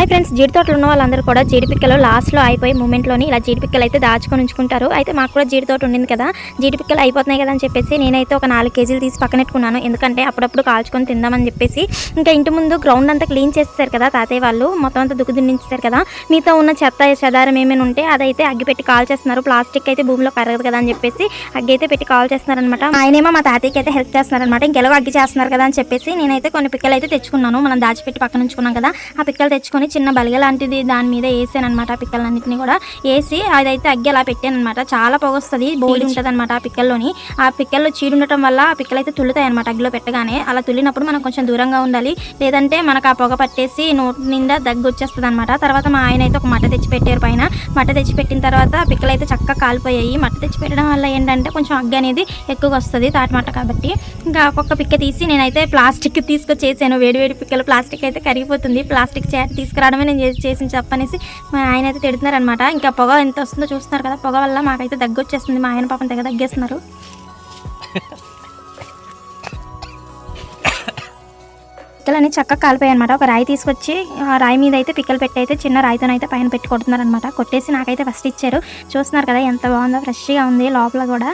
Hi friends, జీడి తోటలు ఉన్న వాళ్ళందరూ కూడా జీడి పిక్కలు లాస్ట్లో అయిపోయి మూమెంట్లోని ఇలా జీడి పిక్కలు అయితే దాచుకొని ఉంచుకుంటారు. అయితే మాకు కూడా జీడి తోట ఉండింది కదా, జీడి పిక్కలు అయిపోతున్నాయి కదా అని చెప్పేసి నేనైతే ఒక 4 కేజీలు తీసి పక్కనెట్టుకున్నాను. ఎందుకంటే అప్పుడప్పుడు కాల్చుకొని తిందామని చెప్పేసి. ఇంకా ఇంటి ముందు గ్రౌండ్ అంతా క్లీన్ చేసేసారు కదా తాతయ్య వాళ్ళు, మొత్తం అంతా దుక్కు దున్నించేశారు కదా. మీతో ఉన్న చెత్త చెదారం ఏమైనా ఉంటే అదైతే అగ్గి పెట్టి కాల్ చేస్తున్నారు. ప్లాస్టిక్ అయితే భూమిలో కరగదు కదా అని చెప్పేసి అగ్గి అయితే పెట్టి కాల్ చేస్తున్నారనమాట. ఆయనేమో మా తాతయ్యకి అయితే హెల్ప్ చేస్తున్నారనమాట. ఇంకెలాగో అగ్గి చేస్తున్నారు కదా అని చెప్పేసి నేనైతే కొన్ని పిక్కలు అయితే తెచ్చుకున్నాను. మనం దాచిపెట్టి పక్కన ఉంచుకున్నాం కదా, ఆ పిక్కలు తెచ్చుకొని చిన్న బలిగ లాంటిది దాని మీద వేసాను అనమాట. ఆ పిక్కలన్నింటినీ కూడా వేసి అదైతే అగ్గి అలా పెట్టాను అనమాట. చాలా పొగొస్తుంది, బోల్డ్ ఉంటుంది అనమాట ఆ పిక్కల్లోని. ఆ పిక్కల్లో చీడు ఉండటం వల్ల ఆ పిక్కలు అయితే తుల్లుతాయి అనమాట అగ్గిలో పెట్టగానే. అలా తుల్లినప్పుడు మనం కొంచెం దూరంగా ఉండాలి, లేదంటే మనకు ఆ పొగ పట్టేసి నోటి నిండా దగ్గు వచ్చేస్తుంది అనమాట. తర్వాత మా ఆయన అయితే ఒక మట్ట తెచ్చి పెట్టారు పైన. మట్ట తెచ్చి పెట్టిన తర్వాత పిక్కలు అయితే చక్కగా కాలిపోయాయి. మట్ట తెచ్చి పెట్టడం వల్ల ఏంటంటే కొంచెం అగ్గి అనేది ఎక్కువగా వస్తుంది, తాటి మట్ట కాబట్టి. ఇంకా ఒక్కొక్క పిక్క తీసి నేనైతే ప్లాస్టిక్ తీసుకొచ్చేసాను. వేడివేడి పిక్కలు ప్లాస్టిక్ అయితే కరిగిపోతుంది. ప్లాస్టిక్ తీసుకురావడమే నేను చేసిన చెప్పనేసి మా ఆయన అయితే తిడుతున్నారనమాట. ఇంకా పొగ ఎంత వస్తుందో చూస్తున్నారు కదా, పొగ వల్ల మాకైతే దగ్గు వచ్చేస్తుంది. మా ఆయన పాపం తెగ దగ్గేస్తున్నారు. పిక్కలని చక్కగా కాలిపోయాయి అనమాట. ఒక రాయి తీసుకొచ్చి ఆ రాయి మీద అయితే పిక్కలు పెట్టి అయితే చిన్న రాయితోనైతే పైన పెట్టి కొడుతున్నారనమాట. కొట్టేసి నాకైతే ఫస్ట్ ఇచ్చారు. చూస్తున్నారు కదా ఎంత బాగుందో, ఫ్రెష్గా ఉంది. లోపల కూడా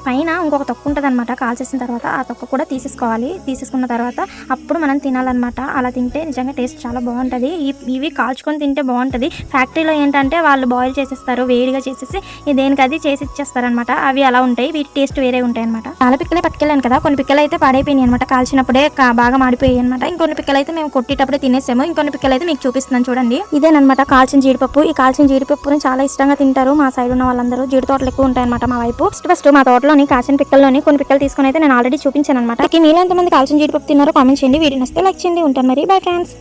పైన ఇంకొక తొక్క ఉంటుంది అనమాట. కాల్చేసిన తర్వాత ఆ తొక్క కూడా తీసేసుకోవాలి. తీసేసుకున్న తర్వాత అప్పుడు మనం తినాలన్నమాట. అలా తింటే నిజంగా టేస్ట్ చాలా బాగుంటుంది. ఇవి కాల్చుకొని తింటే బాగుంటుంది. ఫ్యాక్టరీలో ఏంటంటే వాళ్ళు బాయిల్ చేసేస్తారు, వేడిగా చేసేసి దేనికి అది చేసి ఇచ్చేస్తారనమాట. అవి అలా ఉంటాయి, వీటి టేస్ట్ వేరే ఉంటాయి అనమాట. చాలా పిక్కలే పట్టుకెళ్ళాను కదా, కొన్ని పిక్కలు అయితే పాడైపోయినాయి అనమాట. కాల్చినప్పుడే బాగా మాడిపోయాయి అనమాట. ఇంకొన్ని పిక్కలు అయితే మేము కొట్టేటప్పుడే తినేసాము. ఇంకొన్ని పిక్కలు అయితే మీకు చూపిస్తున్నాను చూడండి. ఇదేనమాట కాల్చిన జీడిపప్పు. ఈ కాల్చిన జీడిపప్పుని చాలా ఇష్టంగా తింటారు మా సైడ్ ఉన్న వాళ్ళందరూ. జీడి తోటలు ఎక్కువ ఉంటాయి అనమాట మా వైపు. ఫస్ట్ మా తోటలోని కాల్చిన పిక్కల్లోని కొన్ని పిక్కలు తీసుకుని అయితే నేను ఆల్రెడీ చూపించాను అనమాట. మీలో ఎంతమంది కాల్చిన జీడిపప్పు తిన్నారో కామెంట్ చేయండి. వీడియో నచ్చితే లైక్ చేయండి. ఉంటాను మరి, బై ఫ్రెండ్స్.